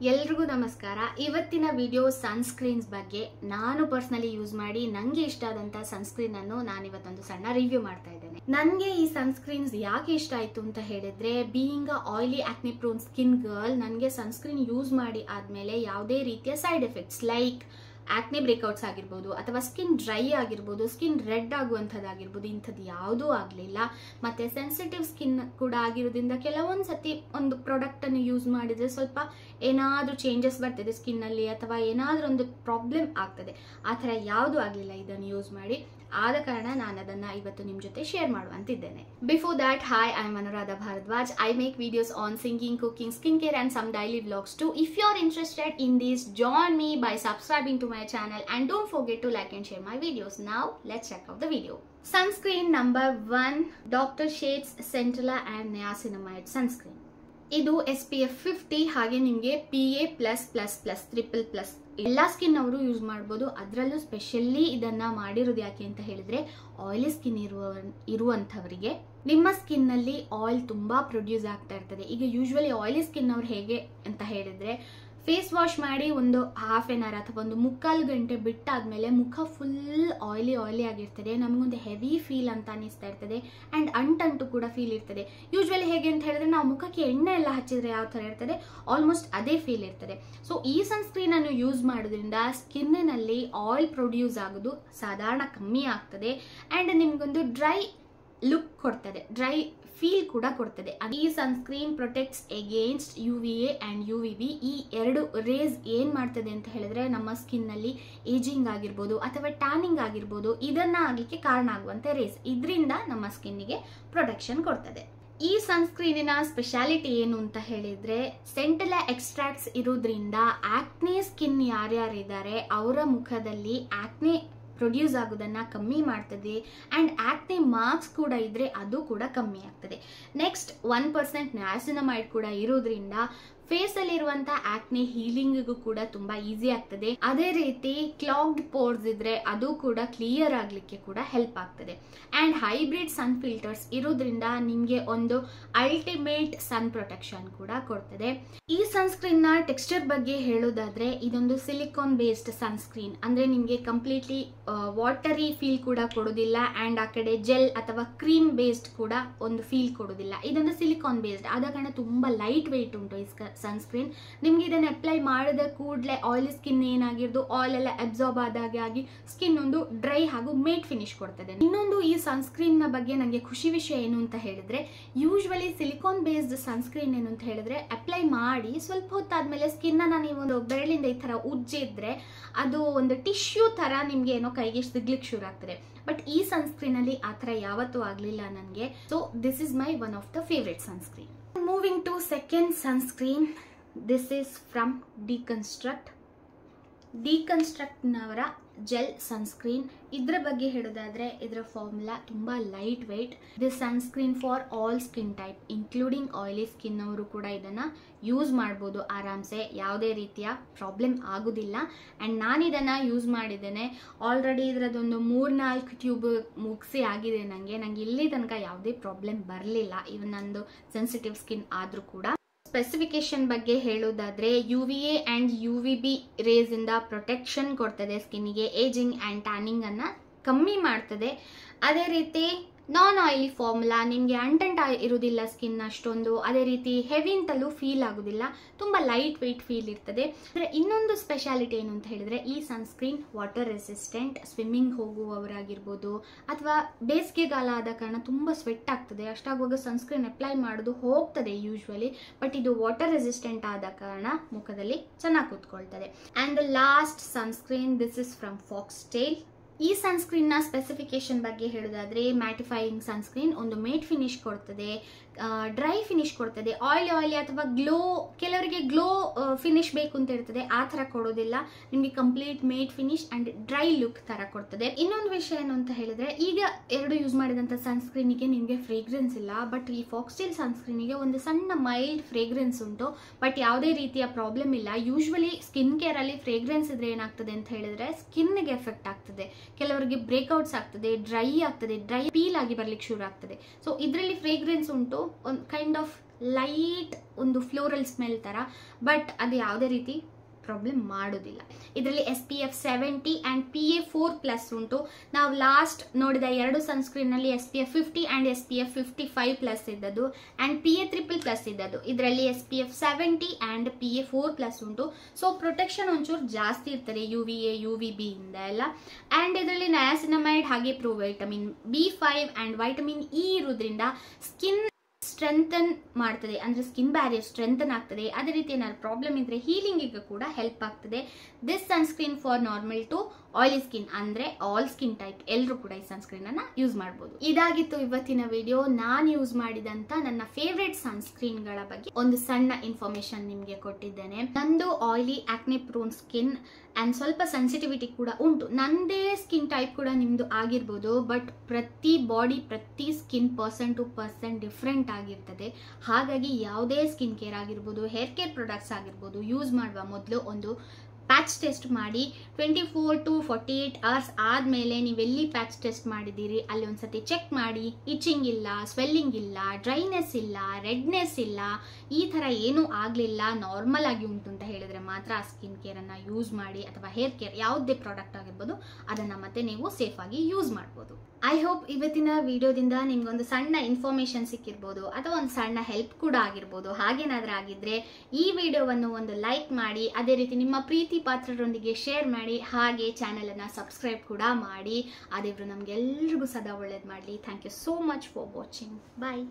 ಎಲ್ರಿಗೂ ನಮಸ್ಕಾರ. ಇವತ್ತಿನ ವಿಡಿಯೋ ಸನ್ಸ್ಕ್ರೀನ್ಸ್ ಬಗ್ಗೆ. ನಾನು ಪರ್ಸನಲಿ ಯೂಸ್ ಮಾಡಿ ನನಗೆ ಇಷ್ಟ ಆದಂತ ಸನ್ಸ್ಕ್ರೀನ್ ಅನ್ನು ನಾನು ಇವತ್ತೊಂದು ಸಣ್ಣ ರಿವ್ಯೂ ಮಾಡ್ತಾ ಇದ್ದೇನೆ. ನನಗೆ ಈ ಸನ್ಸ್ಕ್ರೀನ್ಸ್ ಯಾಕೆ ಇಷ್ಟ ಆಯ್ತು ಅಂತ ಹೇಳಿದ್ರೆ, being a oily ಆಕ್ನೆ prone skin girl, ನನಗೆ ಸನ್ಸ್ಕ್ರೀನ್ ಯೂಸ್ ಮಾಡಿ ಆದ್ಮೇಲೆ ಯಾವುದೇ ರೀತಿಯ ಸೈಡ್ ಎಫೆಕ್ಟ್ಸ್ ಲೈಕ್ ಆಕ್ನೆ ಬ್ರೇಕ್ಔಟ್ಸ್ ಆಗಿರ್ಬೋದು ಅಥವಾ ಸ್ಕಿನ್ ಡ್ರೈ ಆಗಿರ್ಬೋದು, ಸ್ಕಿನ್ ರೆಡ್ ಆಗುವಂಥದ್ದಾಗಿರ್ಬೋದು, ಇಂಥದ್ದು ಯಾವುದೂ ಆಗಲಿಲ್ಲ. ಮತ್ತು ಸೆನ್ಸಿಟಿವ್ ಸ್ಕಿನ್ ಕೂಡ ಆಗಿರೋದ್ರಿಂದ ಕೆಲವೊಂದು ಸತಿ ಒಂದು ಪ್ರಾಡಕ್ಟನ್ನು ಯೂಸ್ ಮಾಡಿದರೆ ಸ್ವಲ್ಪ ಏನಾದರೂ ಚೇಂಜಸ್ ಬರ್ತದೆ ಸ್ಕಿನ್ನಲ್ಲಿ ಅಥವಾ ಏನಾದರೂ ಒಂದು ಪ್ರಾಬ್ಲಮ್ ಆಗ್ತದೆ. ಆ ಥರ ಯಾವುದೂ ಆಗಲಿಲ್ಲ ಇದನ್ನು ಯೂಸ್ ಮಾಡಿ. ಆದ ಕಾರಣ ನಾನು ಅದನ್ನು ಇವತ್ತು ನಿಮ್ಮ ಜೊತೆ ಶೇರ್ ಮಾಡುವಂತಿದ್ದೇನೆ. Before that, hi, I am Anuradha Bharadwaj. I make videos on singing, cooking, skin care and some daily vlogs too. If you are interested in this, join me by subscribing to my channel and don't forget to like and share my videos. Now let's check out the video. Sunscreen number 1, Dr. Sheth's Centella and Niacinamide sunscreen. ಇದು SPF 50 ಹಾಗೆ ನಿಮಗೆ PA++++++ ಎಲ್ಲ skin ಅವರು use ಮಾಡ್ಬೋದು. ಅದರಲ್ಲೂ specially ಇದನ್ನ ಮಾಡಿರೋದು ಯಾಕೆ ಅಂತ ಹೇಳಿದ್ರೆ, ಆಯಿಲಿ ಸ್ಕಿನ್ ಇರುವಂಥವರಿಗೆ ನಿಮ್ಮ ಸ್ಕಿನ್ ನಲ್ಲಿ ಆಯಿಲ್ ತುಂಬಾ ಪ್ರೊಡ್ಯೂಸ್ ಆಗ್ತಾ ಇರ್ತದೆ. ಈಗ ಯೂಶುವಲಿ ಆಯಿಲಿ ಸ್ಕಿನ್ ಅವ್ರು ಹೇಗೆ ಅಂತ ಹೇಳಿದ್ರೆ, ಫೇಸ್ ವಾಶ್ ಮಾಡಿ ಒಂದು ಹಾಫ್ ಎನ್ ಅವರ್ ಅಥವಾ ಒಂದು ಮುಕ್ಕಾಲು ಗಂಟೆ ಬಿಟ್ಟಾದ್ಮೇಲೆ ಮುಖ ಫುಲ್ ಆಯಿಲಿ ಆಗಿರ್ತದೆ. ನಮಗೊಂದು ಹೆವಿ ಫೀಲ್ ಅಂತ ಅನಿಸ್ತಾ ಇರ್ತದೆ ಅಂಡ್ ಅಂಟಂಟು ಕೂಡ ಫೀಲ್ ಇರ್ತದೆ. ಯೂಶುವಲಿ ಹೇಗೆ ಅಂತ ಹೇಳಿದ್ರೆ, ನಾವು ಮುಖಕ್ಕೆ ಎಣ್ಣೆ ಎಲ್ಲ ಹಚ್ಚಿದ್ರೆ ಯಾವ ಥರ ಇರ್ತದೆ, ಆಲ್ಮೋಸ್ಟ್ ಅದೇ ಫೀಲ್ ಇರ್ತದೆ. ಸೊ ಈ ಸನ್ಸ್ಕ್ರೀನ್ ಅನ್ನು ಯೂಸ್ ಮಾಡೋದ್ರಿಂದ ಸ್ಕಿನ್ನಲ್ಲಿ ಆಯಿಲ್ ಪ್ರೊಡ್ಯೂಸ್ ಆಗೋದು ಸಾಧಾರಣ ಕಮ್ಮಿ ಆಗ್ತದೆ ಅಂಡ್ ನಿಮ್ಗೊಂದು ಡ್ರೈ ಲುಕ್ ಕೊಡ್ತದೆ, ಡ್ರೈ ಫೀಲ್ ಕೂಡ ಕೊಡ್ತದೆ. ಈ sunscreen protects against UVA and UVB. ಈ ಎರಡು ರೇಸ್ ಏನ್ ಮಾಡ್ತದೆ ಅಂತ ಹೇಳಿದ್ರೆ, ನಮ್ಮ ಸ್ಕಿನ್ ನಲ್ಲಿ ಏಜಿಂಗ್ ಆಗಿರ್ಬೋದು ಅಥವಾ ಟ್ಯಾನಿಂಗ್ ಆಗಿರ್ಬೋದು, ಇದನ್ನ ಆಗ್ಲಿಕ್ಕೆ ಕಾರಣ ಆಗುವಂತ ರೇಸ್. ಇದರಿಂದ ನಮ್ಮ ಸ್ಕಿನ್ನಿಗೆ ಪ್ರೊಟೆಕ್ಷನ್ ಕೊಡ್ತದೆ. ಈ ಸನ್ಸ್ಕ್ರೀನಿನ ಸ್ಪೆಷಾಲಿಟಿ ಏನು ಅಂತ ಹೇಳಿದ್ರೆ, ಸೆಂಟೆಲ್ಲಾ ಎಕ್ಸ್ಟ್ರಾಕ್ಟ್ಸ್ ಇರೋದ್ರಿಂದ ಆಕ್ನೆ ಸ್ಕಿನ್ ಯಾರ್ಯಾರಿದ್ದಾರೆ ಅವರ ಮುಖದಲ್ಲಿ ಆಕ್ನೆ ಪ್ರೊಡ್ಯೂಸ್ ಆಗೋದನ್ನ ಕಮ್ಮಿ ಮಾಡ್ತದೆ ಅಂಡ್ ಆಕ್ನೆ ಮಾರ್ಕ್ಸ್ ಕೂಡ ಇದ್ರೆ ಅದು ಕೂಡ ಕಮ್ಮಿ ಆಗ್ತದೆ. ನೆಕ್ಸ್ಟ್ 1% ನಯಾಸಿನಮೈಡ್ ಕೂಡ ಇರೋದ್ರಿಂದ ಫೇಸ್ ಅಲ್ಲಿ ಇರುವಂತ ಆಕ್ನೆ ಹೀಲಿಂಗ್ ಕೂಡ ತುಂಬಾ ಈಸಿ ಆಗ್ತದೆ. ಅದೇ ರೀತಿ ಕ್ಲಾಗ್ಡ್ ಪೋರ್ಸ್ ಇದ್ರೆ ಅದು ಕೂಡ ಕ್ಲಿಯರ್ ಆಗ್ಲಿಕ್ಕೆ ಕೂಡ ಹೆಲ್ಪ್ ಆಗ್ತದೆ. ಅಂಡ್ ಹೈಬ್ರಿಡ್ ಸನ್ ಫಿಲ್ಟರ್ಸ್ ಇರೋದ್ರಿಂದ ನಿಮ್ಗೆ ಒಂದು ಅಲ್ಟಿಮೇಟ್ ಸನ್ ಪ್ರೊಟೆಕ್ಷನ್ ಕೂಡ ಕೊಡ್ತದೆ. ಈ ಸನ್ಸ್ಕ್ರೀನ್ ನ ಟೆಕ್ಸ್ಚರ್ ಬಗ್ಗೆ ಹೇಳೋದಾದ್ರೆ, ಇದೊಂದು ಸಿಲಿಕಾನ್ ಬೇಸ್ಡ್ ಸನ್ಸ್ಕ್ರೀನ್. ಅಂದ್ರೆ ನಿಮ್ಗೆ ಕಂಪ್ಲೀಟ್ಲಿ ವಾಟರಿ ಫೀಲ್ ಕೂಡ ಕೊಡೋದಿಲ್ಲ ಅಂಡ್ ಆ ಕಡೆ ಜೆಲ್ ಅಥವಾ ಕ್ರೀಮ್ ಬೇಸ್ಡ್ ಕೂಡ ಒಂದು ಫೀಲ್ ಕೊಡೋದಿಲ್ಲ. ಇದೊಂದು ಸಿಲಿಕಾನ್ ಬೇಸ್ಡ್ ಆದ ಕಾರಣ ತುಂಬಾ ಲೈಟ್ ವೆಯ್ಟ್ ಉಂಟು ಈ ಸನ್ಸ್ಕ್ರೀನ್. ನಿಮ್ಗೆ ಇದನ್ನ ಅಪ್ಲೈ ಮಾಡಿದ ಕೂಡಲೇ ಆಯಿಲಿ ಸ್ಕಿನ್ ಏನಾಗಿರೋದು ಆಯಿಲ್ ಎಲ್ಲ ಅಬ್ಸಾರ್ಬ್ ಆದಾಗೆ ಆಗಿ ಸ್ಕಿನ್ ಒಂದು ಡ್ರೈ ಹಾಗೂ ಮೇಟ್ ಫಿನಿಶ್ ಕೊಡ್ತದೆ. ಇನ್ನೊಂದು ಈ ಸನ್ಸ್ಕ್ರೀನ್ ನ ಬಗ್ಗೆ ನನಗೆ ಖುಷಿ ವಿಷಯ ಏನು ಅಂತ ಹೇಳಿದ್ರೆ, ಯೂಶುವಲಿ ಸಿಲಿಕಾನ್ ಬೇಸ್ಡ್ ಸನ್ಸ್ಕ್ರೀನ್ ಏನು ಅಂತ ಹೇಳಿದ್ರೆ, ಅಪ್ಲೈ ಮಾಡಿ ಸ್ವಲ್ಪ ಹೊತ್ತಾದ್ಮೇಲೆ ಸ್ಕಿನ್ ಅನ್ನ ನೀವು ಒಂದು ಬೆರಳಿಂದ ಈ ತರ ಉಜ್ಜಿದ್ರೆ ಅದು ಒಂದು ಟಿಶ್ಯೂ ತರ ನಿಮ್ಗೆ ಏನೋ ಕೈಗೆ ಸಿಗ್ಲಿಕ್ಕೆ ಶುರು ಆಗ್ತದೆ. ಬಟ್ ಈ ಸನ್ಸ್ಕ್ರೀನ್ ಅಲ್ಲಿ ಆ ತರ ಯಾವತ್ತೂ ಆಗ್ಲಿಲ್ಲ ನನಗೆ. So this is my one of the favourite sunscreen. Moving to second sunscreen, this is from Deconstruct ನವರ ಜೆಲ್ ಸನ್ಸ್ಕ್ರೀನ್. ಇದರ ಬಗ್ಗೆ ಹೇಳೋದಾದ್ರೆ, ಇದರ ಫಾರ್ಮುಲಾ ತುಂಬಾ lightweight. This sunscreen for all skin type including oily skin ಅವರು ಕೂಡ ಇದನ್ನ use ಮಾಡ್ಬೋದು ಆರಾಮ್ಸೆ, ಯಾವುದೇ ರೀತಿಯ ಪ್ರಾಬ್ಲಮ್ ಆಗೋದಿಲ್ಲ. ಅಂಡ್ ನಾನು ಇದನ್ನ ಯೂಸ್ ಮಾಡಿದ್ದೇನೆ ಆಲ್ರೆಡಿ. ಇದರದೊಂದು 3-4 ಟ್ಯೂಬ್ ಮುಗಿಸಿ ಆಗಿದೆ ನನಗೆ ಇಲ್ಲಿ ತನಕ ಯಾವುದೇ ಪ್ರಾಬ್ಲಮ್ ಬರಲಿಲ್ಲ, ಇವನ್ ನಂದು ಸೆನ್ಸಿಟಿವ್ ಸ್ಕಿನ್ ಆದ್ರೂ ಕೂಡ. ಸ್ಪೆಸಿಫಿಕೇಶನ್ ಬಗ್ಗೆ ಹೇಳೋದಾದ್ರೆ, UVA ಅಂಡ್ UVB ರೇಸ್ ಇಂದ ಪ್ರೊಟೆಕ್ಷನ್ ಕೊಡ್ತದೆ ಸ್ಕಿನ್ನಿಗೆ, ಏಜಿಂಗ್ ಅಂಡ್ ಟ್ಯಾನಿಂಗ್ ಅನ್ನ ಕಮ್ಮಿ ಮಾಡ್ತದೆ. ಅದೇ ರೀತಿ ನಾನ್ ಆಯಿಲಿ ಫಾರ್ಮುಲಾ, ನಿಮಗೆ ಅಂಟಂಟ ಇರುವುದಿಲ್ಲ ಸ್ಕಿನ್ ಅಷ್ಟೊಂದು. ಅದೇ ರೀತಿ ಹೆವಿ ಅಂತಲೂ ಫೀಲ್ ಆಗುದಿಲ್ಲ, ತುಂಬಾ ಲೈಟ್ ವೆಯ್ಟ್ ಫೀಲ್ ಇರ್ತದೆ. ಅಂದ್ರೆ ಇನ್ನೊಂದು ಸ್ಪೆಷಾಲಿಟಿ ಏನು ಅಂತ ಹೇಳಿದ್ರೆ, ಈ ಸನ್ಸ್ಕ್ರೀನ್ ವಾಟರ್ ರೆಸಿಸ್ಟೆಂಟ್. ಸ್ವಿಮ್ಮಿಂಗ್ ಹೋಗುವವರಾಗಿರ್ಬೋದು ಅಥವಾ ಬೇಸಿಗೆಗಾಲ ಆದ ಕಾರಣ ತುಂಬಾ ಸ್ವೆಟ್ ಆಗ್ತದೆ, ಅಷ್ಟಾಗುವಾಗ ಸನ್ಸ್ಕ್ರೀನ್ ಅಪ್ಲೈ ಮಾಡೋದು ಹೋಗ್ತದೆ ಯೂಶುವಲಿ. ಬಟ್ ಇದು ವಾಟರ್ ರೆಸಿಸ್ಟೆಂಟ್ ಆದ ಕಾರಣ ಮುಖದಲ್ಲಿ ಚೆನ್ನಾಗಿ ಕೂತ್ಕೊಳ್ತದೆ. And the last sunscreen, this is from Foxtale. ಈ ಸನ್ಸ್ಕ್ರೀನ್ ನ ಸ್ಪೆಸಿಫಿಕೇಶನ್ ಬಗ್ಗೆ ಹೇಳೋದಾದ್ರೆ, ಮ್ಯಾಟಿಫೈಯಿಂಗ್ ಸನ್ಸ್ಕ್ರೀನ್, ಒಂದು ಮೇಟ್ ಫಿನಿಶ್ ಕೊಡ್ತದೆ, ಡ್ರೈ ಫಿನಿಶ್ ಕೊಡ್ತದೆ. ಆಯಿಲಿ ಅಥವಾ ಗ್ಲೋ, ಕೆಲವರಿಗೆ ಗ್ಲೋ ಫಿನಿಶ್ ಬೇಕು ಅಂತ ಇರ್ತದೆ, ಆ ತರ ಕೊಡೋದಿಲ್ಲ. ನಿಮ್ಗೆ complete matte finish and dry look ತರ ಕೊಡ್ತದೆ. ಇನ್ನೊಂದು ವಿಷಯ ಏನು ಅಂತ ಹೇಳಿದ್ರೆ, ಈಗ ಎರಡು ಯೂಸ್ ಮಾಡಿದಂತ ಸನ್ಸ್ಕ್ರೀನಿಗೆ ನಿಮ್ಗೆ ಫ್ರೇಗ್ರೆನ್ಸ್ ಇಲ್ಲ, ಬಟ್ ಈ ಫಾಕ್ಸ್ಟೇಲ್ ಸನ್ಸ್ಕ್ರೀನಿಗೆ ಒಂದು ಸಣ್ಣ ಮೈಲ್ಡ್ ಫ್ರೇಗ್ರೆನ್ಸ್ ಉಂಟು, ಬಟ್ ಯಾವುದೇ ರೀತಿಯ ಪ್ರಾಬ್ಲಮ್ ಇಲ್ಲ. ಯೂಶುವಲಿ ಸ್ಕಿನ್ ಕೇರ್ ಅಲ್ಲಿ ಫ್ರೇಗ್ರೆನ್ಸ್ ಇದ್ರೆ ಏನಾಗ್ತದೆ ಅಂತ ಹೇಳಿದ್ರೆ, ಸ್ಕಿನ್ಗೆ ಎಫೆಕ್ಟ್ ಆಗ್ತದೆ, ಕೆಲವರಿಗೆ ಬ್ರೇಕ್ಔಟ್ಸ್ ಆಗ್ತದೆ, ಡ್ರೈ ಆಗ್ತದೆ, ಡ್ರೈ ಪೀಲ್ ಆಗಿ ಬರ್ಲಿಕ್ಕೆ ಶುರು ಆಗ್ತದೆ. ಸೊ ಇದರಲ್ಲಿ ಫ್ರೇಗ್ರೆನ್ಸ್ ಉಂಟು, ಒಂದು ಕೈಂಡ್ ಆಫ್ ಲೈಟ್ ಒಂದು ಫ್ಲೋರಲ್ ಸ್ಮೆಲ್ ಥರ, ಬಟ್ ಅದು ಯಾವುದೇ ರೀತಿ ಪ್ರಾಬ್ಲಮ್ ಮಾಡೋದಿಲ್ಲ. ಇದರಲ್ಲಿ SPF 70 ಆ್ಯಂಡ್ PA 4+ ಉಂಟು. ನಾವು ಲಾಸ್ಟ್ ನೋಡಿದ 2 ಸನ್ಸ್ಕ್ರೀನಲ್ಲಿ SPF 50 ಆ್ಯಂಡ್ SPF 55+ ಇದ್ದದ್ದು ಆ್ಯಂಡ್ PA triple+ ಇದ್ದದ್ದು. ಇದರಲ್ಲಿ SPF 70 ಆ್ಯಂಡ್ PA 4+ ಉಂಟು. ಸೊ ಪ್ರೊಟೆಕ್ಷನ್ ಒಂಚೂರು ಜಾಸ್ತಿ ಇರ್ತದೆ UVA UVB ಇಂದ ಎಲ್ಲ. ಆ್ಯಂಡ್ ಇದರಲ್ಲಿ ನಯಾಸಿನಮೈಡ್ ಹಾಗೆ ಪ್ರೋವೈಟಮಿನ್ B5 ಆ್ಯಂಡ್ ವೈಟಮಿನ್ E ಇರೋದ್ರಿಂದ ಸ್ಕಿನ್ ಸ್ಟ್ರೆಂಥನ್ ಮಾಡ್ತದೆ, ಅಂದರೆ ಸ್ಕಿನ್ ಬ್ಯಾರಿಯರ್ ಸ್ಟ್ರೆಂಥನ್ ಆಗ್ತದೆ. ಅದೇ ರೀತಿ ಏನಾದ್ರು ಪ್ರಾಬ್ಲಮ್ ಇದ್ರೆ ಹೀಲಿಂಗಿಗೆ ಕೂಡ ಹೆಲ್ಪ್ ಆಗ್ತದೆ. This sunscreen for normal to oily skin, ಅಂದರೆ ಆಲ್ ಸ್ಕಿನ್ ಟೈಪ್ ಎಲ್ಲರೂ ಕೂಡ ಈ ಸನ್ಸ್ಕ್ರೀನ್ ಅನ್ನ ಯೂಸ್ ಮಾಡ್ಬೋದು. ಇದಾಗಿತ್ತು ಇವತ್ತಿನ ವಿಡಿಯೋ. ನಾನು ಯೂಸ್ ಮಾಡಿದಂತ ನನ್ನ ಫೇವ್ರೆಟ್ ಸನ್ಸ್ಕ್ರೀನ್ಗಳ ಬಗ್ಗೆ ಒಂದು ಸಣ್ಣ ಇನ್ಫಾರ್ಮೇಶನ್ ನಿಮಗೆ ಕೊಟ್ಟಿದ್ದೇನೆ. ನಂದು ಆಯಿಲಿ ಆಕ್ನೆ ಪ್ರೋನ್ ಸ್ಕಿನ್ ಆ್ಯಂಡ್ ಸ್ವಲ್ಪ ಸೆನ್ಸಿಟಿವಿಟಿ ಕೂಡ ಉಂಟು. ನಂದೇ ಸ್ಕಿನ್ ಟೈಪ್ ಕೂಡ ನಿಮ್ಮದು ಆಗಿರ್ಬೋದು, ಬಟ್ ಪ್ರತಿ skin person to person different ಆಗಿರ್ತದೆ. ಹಾಗಾಗಿ ಯಾವುದೇ ಸ್ಕಿನ್ ಕೇರ್ ಆಗಿರ್ಬೋದು, ಹೇರ್ ಕೇರ್ ಪ್ರಾಡಕ್ಟ್ಸ್ ಆಗಿರ್ಬೋದು, ಯೂಸ್ ಮಾಡುವ ಮೊದಲು ಒಂದು ಪ್ಯಾಚ್ ಟೆಸ್ಟ್ ಮಾಡಿ 24 to 48 hours ಆದಮೇಲೆ ನೀವೆಲ್ಲಿ ಪ್ಯಾಚ್ ಟೆಸ್ಟ್ ಮಾಡಿದ್ದೀರಿ ಅಲ್ಲಿ ಒಂದ್ಸತಿ ಚೆಕ್ ಮಾಡಿ. ಇಚಿಂಗ್ ಇಲ್ಲ, ಸ್ವೆಲ್ಲಿಂಗ್ ಇಲ್ಲ, ಡ್ರೈನೆಸ್ ಇಲ್ಲ, ರೆಡ್ನೆಸ್ ಇಲ್ಲ, ಈ ಥರ ಏನೂ ಆಗಲಿಲ್ಲ, ನಾರ್ಮಲ್ ಆಗಿ ಉಂಟು ಅಂತ ಹೇಳಿದ್ರೆ ಮಾತ್ರ ಆ ಸ್ಕಿನ್ ಕೇರನ್ನು ಯೂಸ್ ಮಾಡಿ, ಅಥವಾ ಹೇರ್ ಕೇರ್ ಯಾವುದೇ ಪ್ರಾಡಕ್ಟ್ ಆಗಿರ್ಬೋದು ಅದನ್ನು ಮತ್ತೆ ನೀವು ಸೇಫ್ ಆಗಿ ಯೂಸ್ ಮಾಡ್ಬೋದು. ಐ ಹೋಪ್ ಇವತ್ತಿನ ವಿಡಿಯೋದಿಂದ ನಿಮ್ಗೊಂದು ಸಣ್ಣ ಇನ್ಫಾರ್ಮೇಶನ್ ಸಿಕ್ಕಿರ್ಬೋದು, ಅಥವಾ ಒಂದು ಸಣ್ಣ ಹೆಲ್ಪ್ ಕೂಡ ಆಗಿರ್ಬೋದು. ಹಾಗೇನಾದ್ರೂ ಆಗಿದ್ರೆ ಈ ವಿಡಿಯೋವನ್ನು ಒಂದು ಲೈಕ್ ಮಾಡಿ, ಅದೇ ರೀತಿ ನಿಮ್ಮ ಪ್ರೀತಿ ಪಾತ್ರರೊಂದಿಗೆ ಶೇರ್ ಮಾಡಿ, ಹಾಗೆ ಚಾನೆಲ್ ಅನ್ನ ಸಬ್ಸ್ಕ್ರೈಬ್ ಕೂಡ ಮಾಡಿ. ಆ ದೇವರು ನಮ್ಗೆಲ್ರಿಗೂ ಸದಾ ಒಳ್ಳೇದು ಮಾಡಲಿ. Thank you so much for watching. Bye.